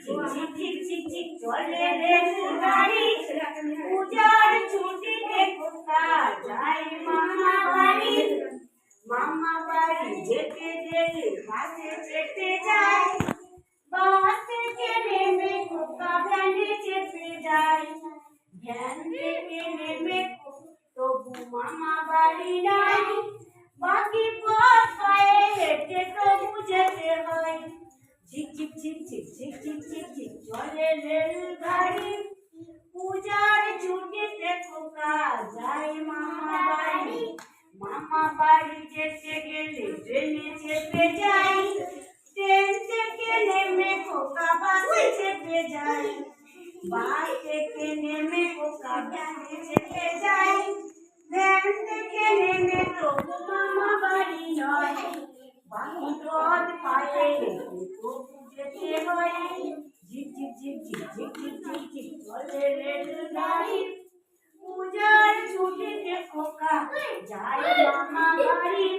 ঝিক ঝিক ঝিক চলে রেলগাড়ি পূজার ছুটিতে কোথা যায় মামা বাড়ি মামা বাড়ি যেতে যেতে বাসে চেপে যায় বাস থেকে নেমে কোথা ভ্যানে চেপে যায় ভ্যান থেকে নেমে তবু মামা বাড়ি নাই বাকি পথ পায়ে হেঁটে তবু যেতে হয় ঝিক ঝিক ঝিক ঝিক ঝিক ঝিক ঝিক ঝিক চলে রেলগাড়ি পূজার ছুটিতে খোকা যায় মামা বাড়ি যেতে গেলে ট্রেনে চেপে যাই ট্রেন থেকে নেমে খোকা বাসে চেপে যায় বাস থেকে নেমে খোকা ভ্যানে চেপে যায় ভ্যান থেকে নেমে তবু মামা বাড়ি নয় বাকি পথ পায়ে হেঁটে তবু যেতে হয় ঝিক ঝিক ঝিক ঝিক ঝিক ঝিক ঝিক ঝিক চলে রেলগাড়ি পূজার ছুটিতে খোকা যায় মামা বাড়ি।